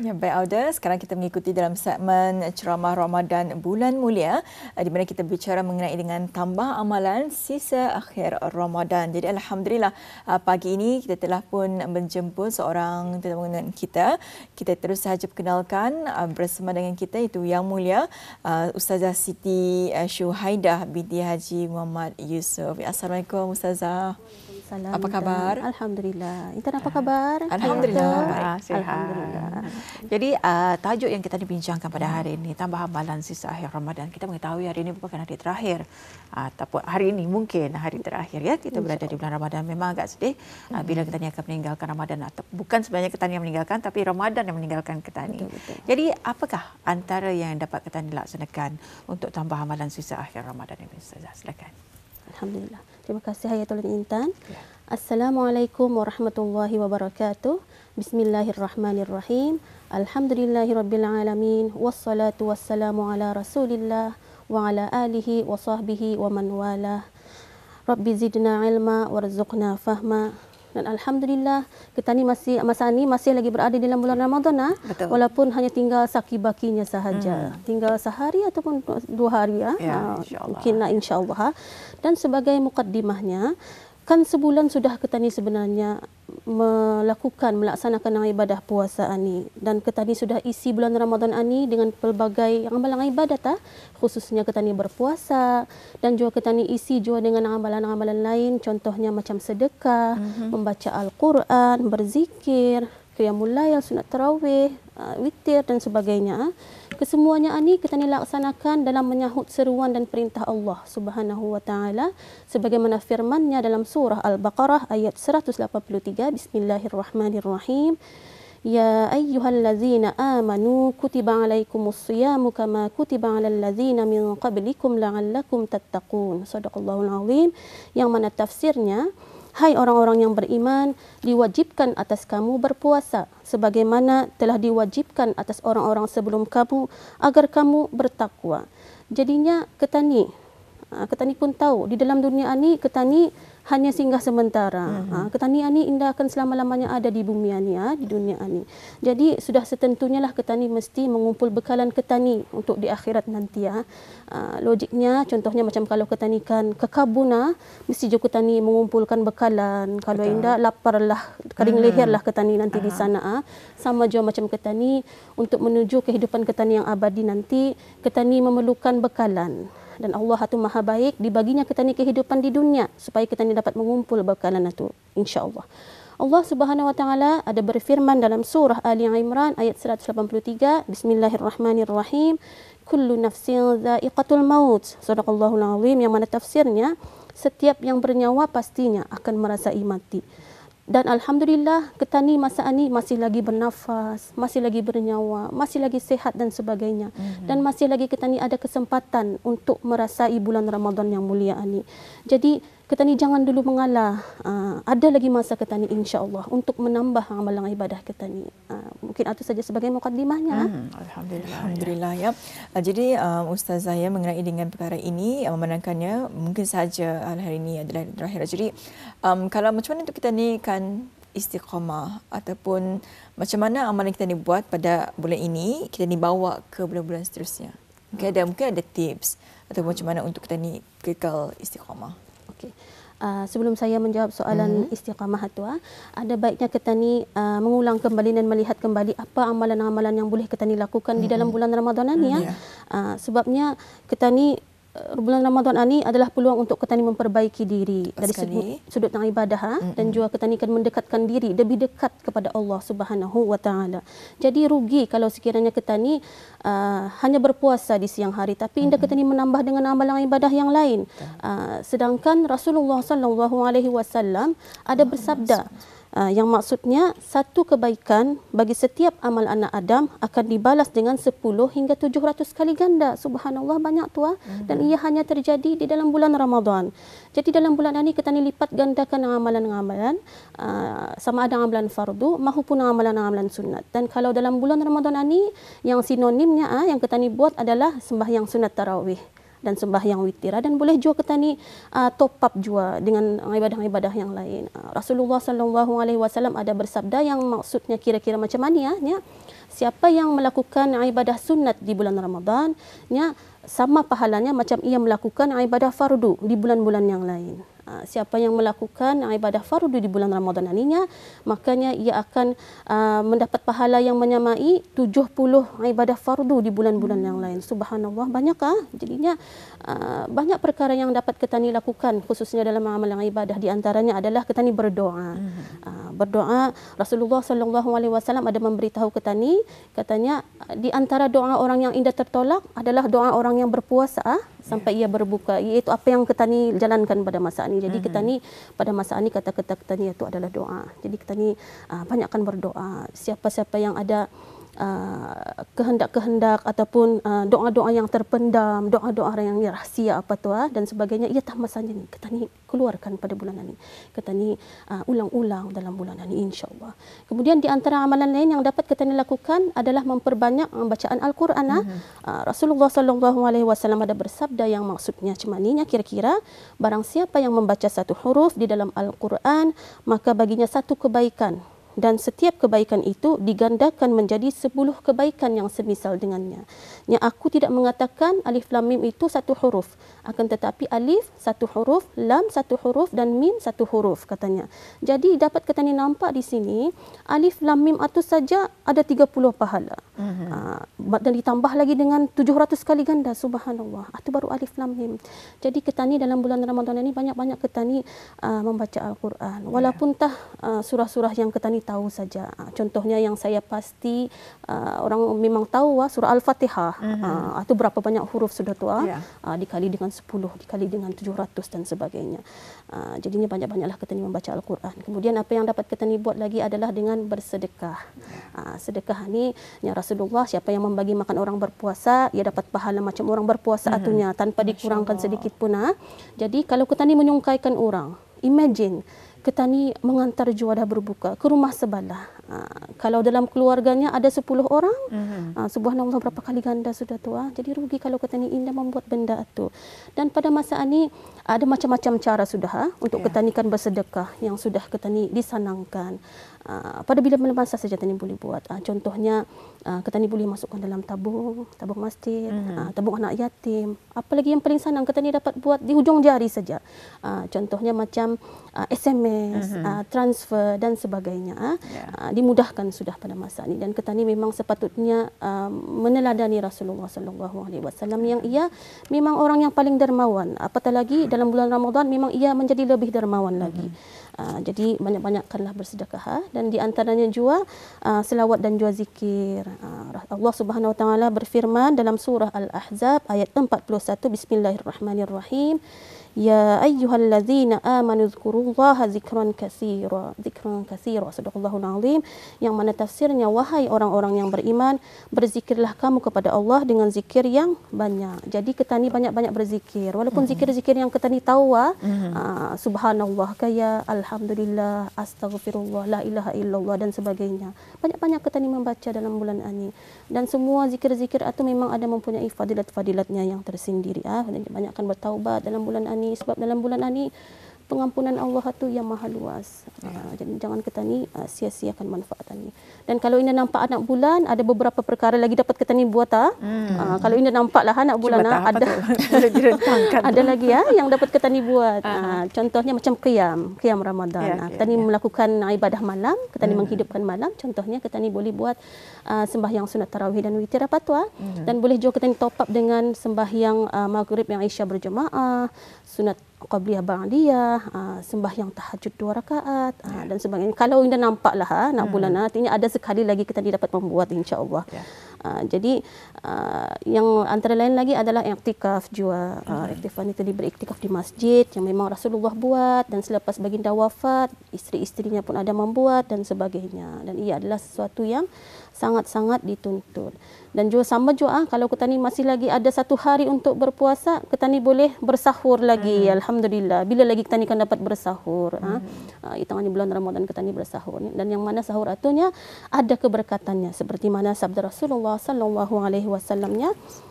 Ya, baik Auda, sekarang kita mengikuti dalam segmen ceramah Ramadan Bulan Mulia di mana kita bicara mengenai dengan tambah amalan sisa akhir Ramadan. Jadi alhamdulillah pagi ini kita telah pun menjemput seorang tetamu kita. Kita terus sahaja perkenalkan bersama dengan kita itu Yang Mulia Ustazah Siti Syuhaidah binti Haji Muhammad Yusof. Assalamualaikum Ustazah. Salam, apa khabar? Alhamdulillah. Intan apa khabar? Alhamdulillah. Sihat. Alhamdulillah. Jadi tajuk yang kita dibincangkan pada hari ini, tambah amalan sisa akhir Ramadan. Kita mengetahui hari ini merupakan hari terakhir. Ataupun hari ini mungkin hari terakhir ya kita berada di bulan Ramadan. Memang agak sedih bila kita ni akan meninggalkan Ramadan. Atau bukan sebenarnya kita ni yang meninggalkan, tapi Ramadan yang meninggalkan kita ni. Betul. Jadi apakah antara yang dapat kita dilaksanakan untuk tambah amalan sisa akhir Ramadan ini? Ustazah, silakan. Alhamdulillah. Terima kasih Hayatul Intan. Ya. Assalamualaikum warahmatullahi wabarakatuh. Bismillahirrahmanirrahim. Alhamdulillahirabbil alamin. Wassalatu wassalamu ala Rasulillah wa ala alihi wa sahbihi wa man walah. Rabbi zidna ilma warzuqna fahma. Dan alhamdulillah kita ni masa ni masih lagi berada dalam bulan Ramadan walaupun hanya tinggal sakibakinya sahaja. Tinggal sehari ataupun 2 hari mungkin insyaallah. Dan sebagai mukaddimahnya, kan sebulan sudah kita ni sebenarnya melaksanakan ibadah puasa ni, dan kita ni sudah isi bulan Ramadan ni dengan pelbagai amalan ibadat khususnya kita ni berpuasa, dan juga kita ni isi juga dengan amalan-amalan lain, contohnya macam sedekah, membaca Al-Quran, berzikir, qiyamul lail, sunat tarawih, witir dan sebagainya. Kesemuanya ini kita ni laksanakan dalam menyahut seruan dan perintah Allah Subhanahu wa taala sebagaimana firman-Nya dalam surah Al-Baqarah ayat 183. Bismillahirrahmanirrahim. Ya ayyuhallazina amanu kutiba alaikumus shiyamu kama kutiba alal ladzina min qablikum la'allakum tattaqun. Shadaqallahul azim, yang mana tafsirnya, hai orang-orang yang beriman, diwajibkan atas kamu berpuasa sebagaimana telah diwajibkan atas orang-orang sebelum kamu agar kamu bertakwa. Jadinya kita ni pun tahu di dalam dunia ni kita ni hanya singgah sementara. Kita ni indah akan selama-lamanya ada di bumi ni, di dunia ni. Jadi sudah setentunya lah kita ni mesti mengumpul bekalan kita ni untuk di akhirat nanti logiknya contohnya macam kalau kita ni kan ke kabun mesti juga kita ni mengumpulkan bekalan. Kalau indah lapar lah, kering leher lah kita ni nanti di sana. Sama juga macam kita ni untuk menuju kehidupan kita ni yang abadi nanti, kita ni memerlukan bekalan. Dan Allah itu maha baik, dibaginya kita ni kehidupan di dunia supaya kita ni dapat mengumpul bekalan itu insya-Allah. Allah Subhanahu wa taala ada berfirman dalam surah Ali Imran ayat 183, Bismillahirrahmanirrahim. Kullu nafsin dha'iqatul maut. Shadaqallahul azim, yang mana tafsirnya setiap yang bernyawa pastinya akan merasai mati. Dan alhamdulillah kita ni masa ni masih lagi bernafas, masih lagi bernyawa, masih lagi sehat dan sebagainya. Dan masih lagi kita ni ada kesempatan untuk merasai bulan Ramadan yang mulia ni. Jadi kita ni jangan dulu mengalah. Ada lagi masa kita ni insya-Allah untuk menambah amalan ibadah kita ni. Mungkin itu saja sebagai mukaddimahnya. Alhamdulillah ya. Jadi Ustazah ya mengenai dengan perkara ini memandangkannya mungkin saja hari ini adalah terakhir. Jadi kalau macam mana untuk kita ni kan istiqamah ataupun macam mana amalan kita ni buat pada bulan ini kita ni bawa ke bulan-bulan seterusnya. Mungkin ada tips atau macam mana untuk kita ni kekal istiqamah. Okay. Sebelum saya menjawab soalan istiqamah itu, ada baiknya kita ni mengulang kembali dan melihat kembali apa amalan-amalan yang boleh kita ni lakukan di dalam bulan Ramadan ni ya. Sebabnya kita ni bulan Ramadan ini adalah peluang untuk kita ni memperbaiki diri dari sudut ibadah dan juga kita ni akan mendekatkan diri lebih dekat kepada Allah Subhanahu wa taala. Jadi rugi kalau sekiranya kita ni hanya berpuasa di siang hari tapi indah kita ni menambah dengan amalan ibadah yang lain. Sedangkan Rasulullah sallallahu alaihi wasallam ada bersabda yang maksudnya satu kebaikan bagi setiap amal anak Adam akan dibalas dengan 10 hingga 700 kali ganda. Subhanallah, banyak tu dan ia hanya terjadi di dalam bulan Ramadan. Jadi dalam bulan ini kita ni lipat gandakan amalan-amalan sama ada amalan fardu maupun amalan-amalan sunat. Dan kalau dalam bulan Ramadan ini yang sinonimnya yang kita ni buat adalah sembahyang sunat tarawih dan sembahyang witir, dan boleh juga kita ni top up juga dengan ibadah-ibadah yang lain. Rasulullah sallallahu alaihi wasallam ada bersabda yang maksudnya kira-kira macam mana ya. siapa yang melakukan ibadah sunat di bulan Ramadan, sama pahalanya macam ia melakukan ibadah fardu di bulan-bulan yang lain. Siapa yang melakukan ibadah fardu di bulan Ramadan ininya, makanya ia akan mendapat pahala yang menyamai 70 ibadah fardu di bulan-bulan yang lain. Subhanallah, banyak jadinya banyak perkara yang dapat kita ni lakukan khususnya dalam amalan ibadah. Di antaranya adalah kita ni berdoa. Berdoa, Rasulullah SAW ada memberitahu kita ni, katanya di antara doa orang yang indah tertolak adalah doa orang yang berpuasa sampai ia berbuka, iaitu apa yang kita ni jalankan pada masa ini. Jadi kita ni pada masa ini kata-kata kita ni itu adalah doa. Jadi kita ni banyakkan berdoa. Siapa-siapa yang ada kehendak-kehendak ataupun doa-doa yang terpendam, doa-doa yang rahsia apa tu dan sebagainya, ia tak masanya ni kita ni keluarkan pada bulan ini. Kita ni ulang-ulang dalam bulan ini, insya-Allah. Kemudian di antara amalan lain yang dapat kita ni lakukan adalah memperbanyak bacaan Al-Quran. Rasulullah SAW ada bersabda yang maksudnya macam ni, kira-kira barang siapa yang membaca satu huruf di dalam Al-Quran, maka baginya satu kebaikan, dan setiap kebaikan itu digandakan menjadi 10 kebaikan yang semisal dengannya. Yang aku tidak mengatakan alif lam mim itu satu huruf, akan tetapi alif satu huruf, lam satu huruf dan mim satu huruf katanya. Jadi dapat kita ni nampak di sini alif lam mim itu saja ada 30 pahala. Dan ditambah lagi dengan 700 kali ganda, subhanallah. Itu baru alif lam mim. Jadi kita ni dalam bulan Ramadan ini banyak-banyak kita ni membaca Al-Quran. Walaupun surah-surah yang kita ni tahu saja. Contohnya yang saya pasti orang memang tahu surah Al-Fatihah. Itu berapa banyak huruf sudah tu dikali dengan 10, dikali dengan 700 dan sebagainya. Jadinya banyak-banyaklah kita ni membaca Al-Quran. Kemudian apa yang dapat kita ni buat lagi adalah dengan bersedekah. Sedekah ni Rasulullah, siapa yang membagi makan orang berpuasa, ia dapat pahala macam orang berpuasa atunya tanpa dikurangkan sedikit pun. Jadi kalau kita ni menyungkaikan orang, imagine kita ni mengantar juadah berbuka ke rumah sebelah. Kalau dalam keluarganya ada 10 orang, subhanallah berapa kali ganda sudah tu. Jadi rugi kalau kita ni indah membuat benda itu. Dan pada masa ini ada macam-macam cara sudah untuk kita ni kan bersedekah yang sudah kita ni disanangkan. Pada bila masa saja kita ni boleh buat. Contohnya kita ni boleh masukkan dalam tabung masjid, tabung anak yatim. Apalagi yang paling senang kita ni dapat buat di hujung jari saja. Contohnya macam SMS, transfer dan sebagainya. Dimudahkan sudah pada masa ini, dan kita ni memang sepatutnya meneladani Rasulullah SAW yang ia memang orang yang paling dermawan. Apatah lagi dalam bulan Ramadan memang ia menjadi lebih dermawan lagi. Jadi banyak-banyakkanlah bersedekah, dan di antaranya juga selawat dan juga zikir. Allah Subhanahu Wa Taala berfirman dalam surah Al-Ahzab ayat 41, Bismillahirrahmanirrahim. Ya ayyuhallazina amanu dzkurullaha dzikran katsira. Sadaqallahul azim. Yang mana tafsirnya, wahai orang-orang yang beriman, berzikirlah kamu kepada Allah dengan zikir yang banyak. Jadi kita ni banyak-banyak berzikir. Walaupun zikir-zikir yang kita ni tahu subhanallah, kaya alhamdulillah, astaghfirullah, la ilaha illallah dan sebagainya. Banyak-banyak kita ni membaca dalam bulan ini. Dan semua zikir-zikir itu memang ada mempunyai fadilat-fadilatnya yang tersendiri. Banyakkan bertaubat dalam bulan ini, sebab dalam bulan ini pengampunan Allah itu yang maha luas. Jadi jangan kita ni sia-siakan manfaat ini. Dan kalau ini nampak anak bulan, ada beberapa perkara lagi dapat kita ni buat. Kalau ini nampaklah anak bulan ada ada lagi yang dapat kita ni buat. Contohnya macam qiyam Ramadan. Kita ni melakukan ibadah malam, kita ni menghidupkan malam. Contohnya kita ni boleh buat sembahyang sunat tarawih dan witir apa tu. Dan boleh juga kita ni top up dengan sembahyang maghrib yang Isya berjemaah, sunat qabliyah ba'diyah, sembahyang tahajud 2 rakaat dan sebagainya. Kalau anda nampaklah nak bulan artinya ada sekali lagi kita dapat membuat, insya-Allah. Jadi yang antara lain lagi adalah iktikaf juga. Iktikaf itu beriktikaf di masjid yang memang Rasulullah buat, dan selepas baginda wafat isteri-isterinya pun ada membuat dan sebagainya. Dan ia adalah sesuatu yang sangat-sangat dituntut. Dan juga sama juga kalau kita ni masih lagi ada 1 hari untuk berpuasa, kita ni boleh bersahur lagi. Alhamdulillah. Bila lagi kita ni kan dapat bersahur. Di tengah ni bulan Ramadan kita ni bersahur. Dan yang mana sahur atunya ada keberkatannya, seperti mana sabda Rasulullah SAW-nya,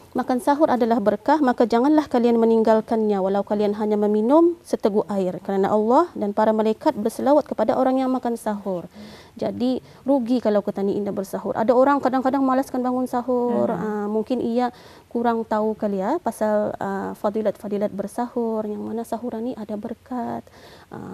Makan sahur adalah berkah, maka janganlah kalian meninggalkannya walau kalian hanya meminum seteguk air, kerana Allah dan para malaikat berselawat kepada orang yang makan sahur. Jadi rugi kalau kita ni indah bersahur. Ada orang kadang-kadang malaskan bangun sahur, mungkin ia kurang tahu kali ya pasal fadilat-fadilat bersahur, yang mana sahuran ni ada berkat.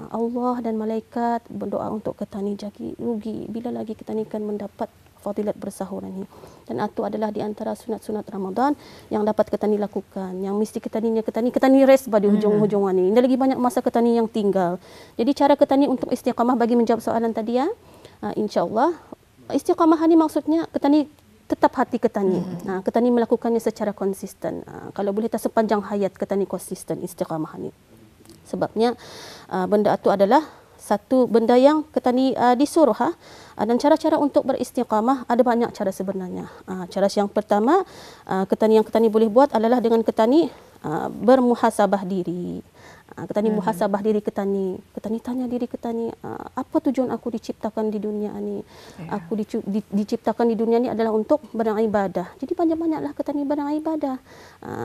Allah dan malaikat berdoa untuk kita ni, jadi rugi bila lagi kita ni kan mendapat fadilat bersahur ini. Dan itu adalah di antara sunat-sunat Ramadan yang dapat kita ni lakukan. Yang mesti kita ni rest pada hujung-hujung ni. Ini lagi banyak masa kita ni yang tinggal. Jadi cara kita ni untuk istiqamah, bagi menjawab soalan tadi ya, insya-Allah istiqamah ni maksudnya kita ni tetap hati kita ni. Kita ni melakukannya secara konsisten. Kalau boleh tak sepanjang hayat kita ni konsisten istiqamah ni. Sebabnya benda itu adalah satu benda yang kita ni disuruh dan cara-cara untuk beristiqamah ada banyak cara sebenarnya. Cara yang pertama kita ni boleh buat adalah dengan kita ni bermuhasabah diri. Kita ni muhasabah diri kita ni tanya diri kita ni, apa tujuan aku diciptakan di dunia ni? Aku diciptakan di dunia ni adalah untuk beribadah. Jadi banyak-banyaklah kita ni beribadah.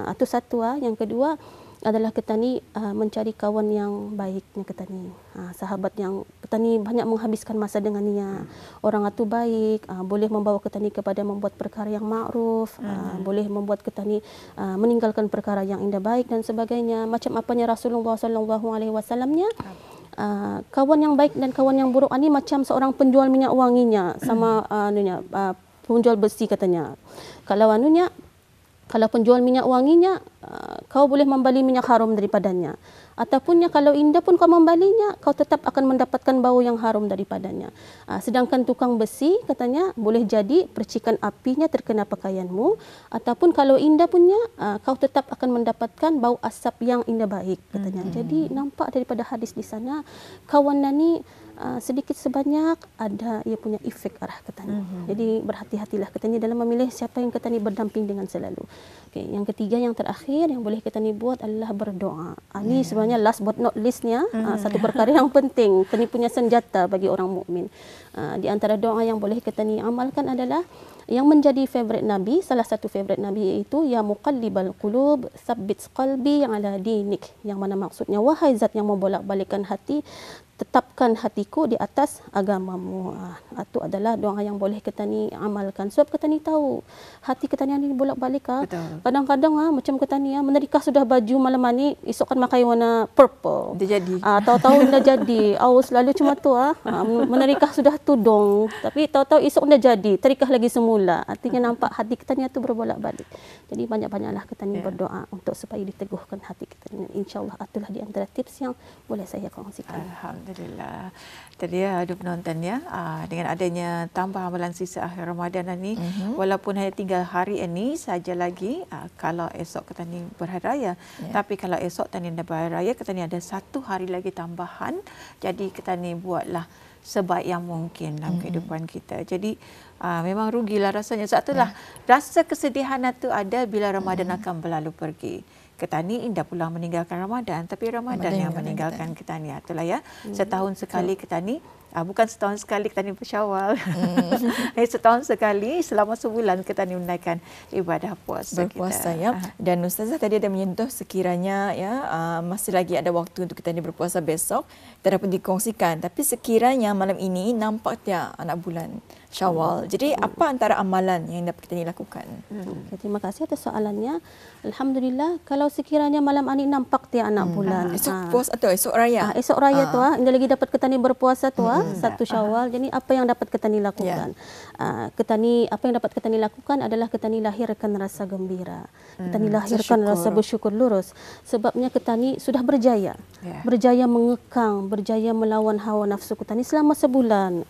Itu satu. Yang kedua adalah kita ni mencari kawan yang baiknya kita ni, sahabat yang kita ni banyak menghabiskan masa dengan dia. Orang itu baik, boleh membawa kita ni kepada membuat perkara yang ma'ruf, boleh membuat kita ni meninggalkan perkara yang indah baik dan sebagainya. Macam apanya Rasulullah SAW-nya, kawan yang baik dan kawan yang buruk ini macam seorang penjual minyak wanginya sama penjual besi katanya. Kalau penjual minyak wanginya, kau boleh membeli minyak harum daripadanya. Atapunnya kalau indah pun kau membelinya, kau tetap akan mendapatkan bau yang harum daripadanya. Sedangkan tukang besi katanya boleh jadi percikan apinya terkena pakaianmu, ataupun kalau indah punya kau tetap akan mendapatkan bau asap yang indah baik katanya. Jadi nampak daripada hadis di sana, kawan ni sedikit sebanyak ada ia punya efek arah katanya. Jadi berhati-hatilah katanya dalam memilih siapa yang katanya berdamping dengan selalu. Okay, yang ketiga, yang terakhir yang boleh kita ni buat adalah berdoa. Ini sebenarnya last but not leastnya, satu perkara yang penting, kita ni punya senjata bagi orang mukmin. Di antara doa yang boleh kita ni amalkan adalah yang menjadi favorite Nabi, salah satu favorite Nabi iaitu ya muqallibal qulub tsabbit qalbi ala dinik, yang mana maksudnya wahai zat yang membolak-balikkan hati, tetapkan hatiku di atas agamamu. Itu adalah doa yang boleh kita ni amalkan. Sebab kita ni tahu hati kita ni bolak-balik. Kadang-kadang macam kita ni menerikah sudah baju malam ni, esok kan pakai warna purple. Dia jadi. Tahu-tahu dah jadi. Selalu cuma tu menerikah sudah tudung, tapi tahu-tahu esok dah jadi, terikah lagi semula. Artinya nampak hati kita ni tu berbolak-balik. Jadi banyak-banyaklah kita ni berdoa untuk supaya diteguhkan hati kita ni. Insya-Allah itulah di antara tips yang boleh saya kongsikan. Alhamdulillah. Tadi ada penonton ya, dengan adanya tambah amalan sisa akhir Ramadan ini, walaupun hanya tinggal hari ini saja lagi, kalau esok kita ni berhari raya, tapi kalau esok kita ni dah berhari raya, kita ni ada satu hari lagi tambahan. Jadi kita ni buatlah sebaik yang mungkin dalam kehidupan kita. Jadi memang rugilah rasanya. Sebab itulah rasa kesedihan itu ada bila Ramadan akan berlalu pergi. Kita ni indah pula meninggalkan Ramadan, tapi Ramadan yang meninggalkan kita ni. Itulah ya. Setahun sekali kita ni, bukan setahun sekali kita ni bersyawal. Setahun sekali selama sebulan kita ni menunaikan ibadah puasa berpuasa kita. Ya. Dan Ustazah tadi ada menyentuh sekiranya ya masih lagi ada waktu untuk kita ni berpuasa besok, tidak dapat dikongsikan. Tapi sekiranya malam ini nampak tiada anak bulan Syawal. Jadi apa antara amalan yang dapat kita ni lakukan? Terima kasih atas soalannya. Alhamdulillah, kalau sekiranya malam ini nampak tiada anak bulan. Esok puasa atau esok raya? Esok raya tu indah lagi dapat kita ni berpuasa tu 1 Syawal. Jadi apa yang dapat kita ni lakukan? Kita ni apa yang dapat kita ni lakukan adalah kita ni lahirkan rasa gembira. Kita ni lahirkan rasa bersyukur lurus. Sebabnya kita ni sudah berjaya. Berjaya mengekang, berjaya melawan hawa nafsu kita ni selama sebulan.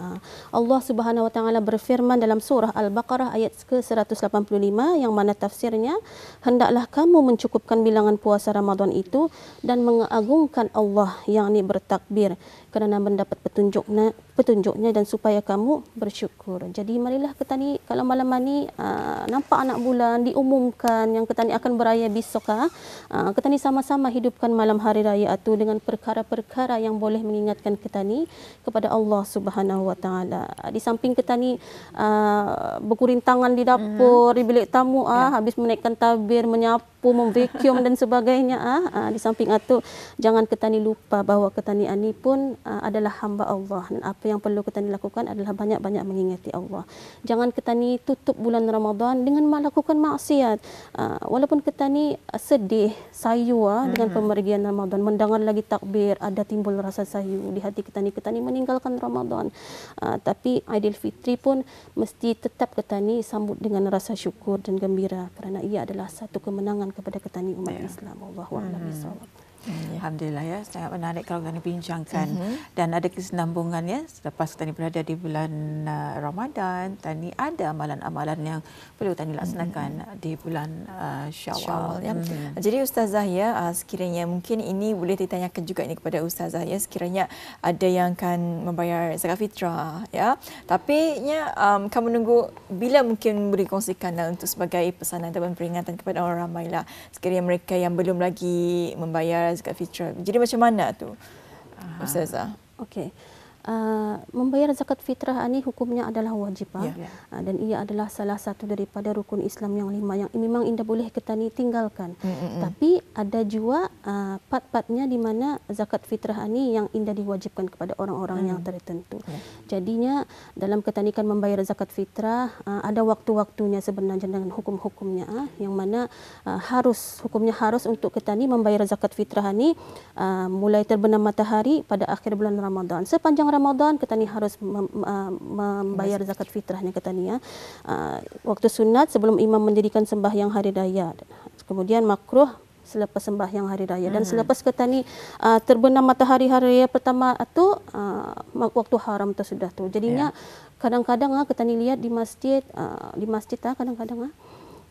Allah Subhanahu wa taala berfirman dalam surah Al-Baqarah ayat ke-185 yang mana tafsirnya, hendaklah kamu mencukupkan bilangan puasa Ramadan itu dan mengagungkan Allah, yakni bertakbir. kerana mendapat petunjuknya dan supaya kamu bersyukur. Jadi marilah kita ni kalau malam ni nampak anak bulan diumumkan yang kita ni akan beraya besok, kita ni sama-sama hidupkan malam hari raya itu dengan perkara-perkara yang boleh mengingatkan kita ni kepada Allah Subhanahu Wa Taala. Di samping kita ni berkurintangan di dapur, di bilik tamu, habis menaikkan tabir, menyapu, memvacuum dan sebagainya. Di samping itu jangan kita ni lupa bahawa kita ni pun adalah hamba Allah, dan apa yang perlu kita ni lakukan adalah banyak-banyak mengingati Allah. Jangan kita ni tutup bulan Ramadan dengan melakukan maksiat. Walaupun kita ni sedih, sayu dengan pemergian Ramadan, mendengar lagi takbir, ada timbul rasa sayu di hati kita ni meninggalkan Ramadan. Tapi Aidilfitri pun mesti tetap kita ni sambut dengan rasa syukur dan gembira kerana ia adalah satu kemenangan kepada kita ni umat Islam. Allahu a'lam bishawab. Alhamdulillah ya, sangat menarik kalau kita bincangkan dan ada kesinambungan ya. Selepas kita berada di bulan Ramadan, tadi ada amalan-amalan yang perlu kita laksanakan di bulan Syawal. Ya. Jadi Ustazah ya, sekiranya mungkin ini boleh ditanyakan juga ini kepada Ustazah ya, sekiranya ada yang akan membayar zakat fitrah ya, tapi kamu menunggu bila mungkin boleh kongsikan untuk sebagai pesanan dan peringatan kepada orang ramai lah, sekiranya mereka yang belum lagi membayar zakat fitrah. Jadi macam mana tu Ustazah? Okey. Membayar zakat fitrah ini hukumnya adalah wajib, dan ia adalah salah satu daripada rukun Islam yang 5 yang memang tidak boleh kita ni tinggalkan. Tapi ada juga part-partnya di mana zakat fitrah ini yang indah diwajibkan kepada orang-orang yang tertentu. Jadinya dalam ketanikan membayar zakat fitrah ada waktu-waktunya sebenarnya dengan hukum-hukumnya, yang mana hukumnya harus untuk kita ni membayar zakat fitrah ini mulai terbenam matahari pada akhir bulan Ramadan. Sepanjang Ramadan kita ni harus membayar zakat fitrahnya kita ni waktu sunat sebelum imam mendirikan sembahyang hari raya, kemudian makruh selepas sembahyang hari raya, dan selepas kita ni terbenam matahari hari raya pertama tu waktu haram tu sudah tu. Jadinya kadang-kadang kita ni lihat di masjid kadang-kadang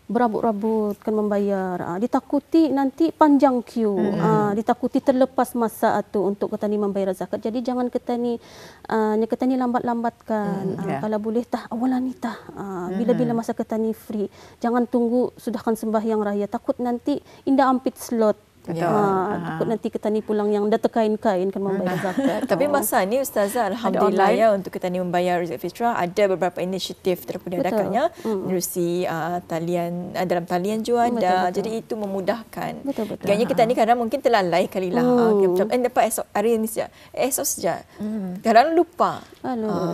berabut-rabut kan membayar, ditakuti nanti panjang queue, ditakuti terlepas masa itu untuk kita ni membayar zakat. Jadi jangan kita ni lambat-lambatkan, kalau boleh awalan ni bila-bila masa kita ni free, jangan tunggu sudahkan sembahyang raya, takut nanti indah ampit slot. Takut nanti kita ni pulang yang dah terkain-kain kan membayar zakat. Tapi masa ni Ustazah, alhamdulillah ya, untuk kita ni membayar zakat fitrah ada beberapa inisiatif diadakannya menerusi talian dalam talian juanda. Jadi itu memudahkan. Kayaknya kita ni kadang mungkin terlalai kalilah. Dapat esok hari ni saja. Esok saja. Kadang lupa.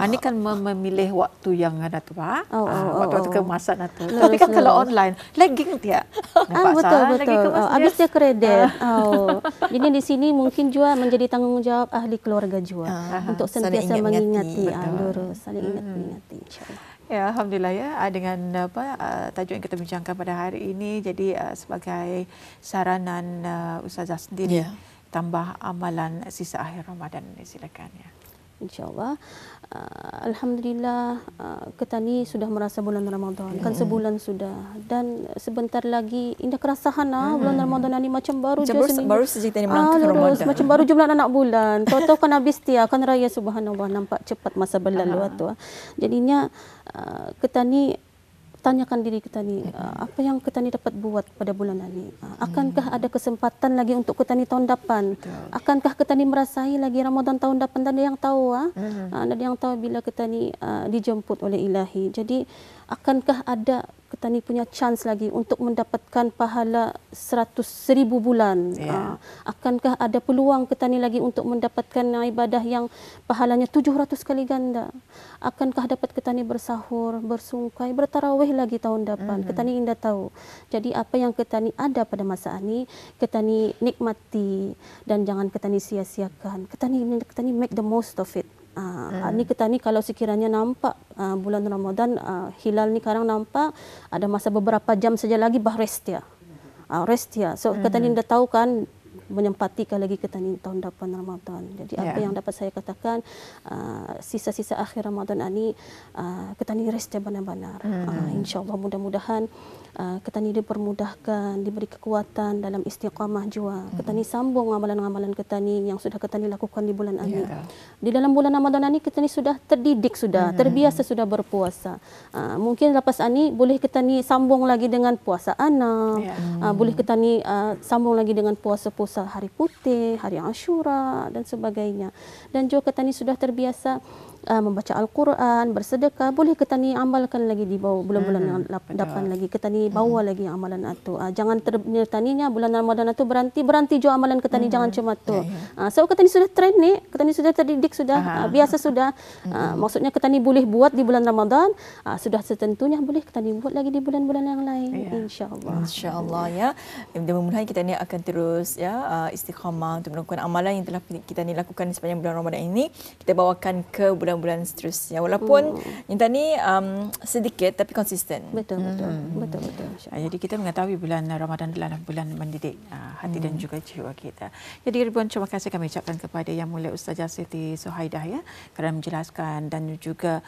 Ini kan memilih waktu yang ada tu, waktu-waktu kemasan itu. Tapi kan kalau online lagging dia. Betul. Habis dia kredit. Jadi di sini mungkin juga menjadi tanggungjawab ahli keluarga juga untuk sentiasa mengingati, saling ingat mengingati, insya-Allah. Ya, alhamdulillah ya, dengan tajuk yang kita bincangkan pada hari ini, jadi sebagai saranan Ustazah sendiri, tambah amalan sisa akhir Ramadan ini, silakan ya. InsyaAllah. Alhamdulillah kita ni sudah merasa bulan Ramadan, kan sebulan sudah, dan sebentar lagi indah kerasahan bulan Ramadan ni macam baru saja kita ni melangkah Ramadan, macam baru jumlah anak bulan, tahu-tahu kan habis kan raya, subhanallah, nampak cepat masa berlalu tu. Jadinya kita ni tanyakan diri kita ni, apa yang kita ni dapat buat pada bulan ini? Akankah ada kesempatan lagi untuk kita ni tahun depan? Akankah kita ni merasai lagi Ramadan tahun depan? Dan ada yang tahu, ada yang tahu bila kita ni dijemput oleh Ilahi. Jadi akankah ada kita ni punya chance lagi untuk mendapatkan pahala 100,000 bulan? Akankah ada peluang kita ni lagi untuk mendapatkan ibadah yang pahalanya 700 kali ganda? Akankah dapat kita ni bersahur, bersungkai, bertarawih lagi tahun depan? Kita ni indah tahu. Jadi apa yang kita ni ada pada masa ini, kita ni nikmati dan jangan kita ni sia-siakan. Kita ni make the most of it. Ni kita ni kalau sekiranya nampak bulan Ramadan, hilal ni sekarang nampak, ada masa beberapa jam saja lagi rest dia. So kita ni dah tahu kan menyempatikan lagi kita ni tahun depan Ramadan. Jadi apa yang dapat saya katakan, sisa-sisa akhir Ramadan ini kita ni rest benar-benar. InsyaAllah mudah-mudahan kita ni dipermudahkan, diberi kekuatan dalam istiqamah jua. Kita ni sambung amalan-amalan kita ni yang sudah kita ni lakukan di bulan ini. Di dalam bulan Ramadan ini kita ni sudah terdidik, sudah terbiasa sudah berpuasa. Mungkin lepas ini boleh kita ni sambung lagi dengan puasa anak. Boleh kita ni sambung lagi dengan puasa-puasa hari putih, hari Ashura dan sebagainya. Dan juga kita ni sudah terbiasa membaca Al-Quran, bersedekah, boleh kita ni amalkan lagi di bawah bulan-bulan yang depan lagi. Kita ni bawa lagi amalan itu. Jangan ternyata bulan Ramadan itu berhenti juga amalan kita ni, jangan cuma tu. So kita ni sudah train ni, kita ni sudah terdidik sudah, biasa sudah. Maksudnya kita ni boleh buat di bulan Ramadan, sudah setentunya boleh kita ni buat lagi di bulan-bulan yang lain. InsyaAllah. InsyaAllah ya. Mudah-mudahan kita ni akan terus istiqamah untuk melakukan amalan yang telah kita ni lakukan sepanjang bulan Ramadan ini. Kita bawakan ke bulan seterusnya, walaupun yang tadi sedikit tapi konsisten. Betul. Jadi kita mengetahui bulan Ramadan adalah bulan mendidik hati dan juga jiwa kita. Jadi ribuan terima kasih kami ucapkan kepada Yang Mulia Ustazah Siti Suhaidah kerana menjelaskan dan juga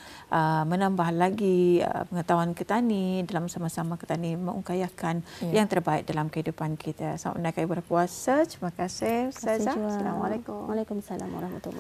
menambah lagi pengetahuan kita ni dalam sama-sama kita ni mengungkayakan yang terbaik dalam kehidupan kita. Selamat menunaikan ibadah puasa. Terima kasih Ustazah. Assalamualaikum. Waalaikumsalam warahmatullahi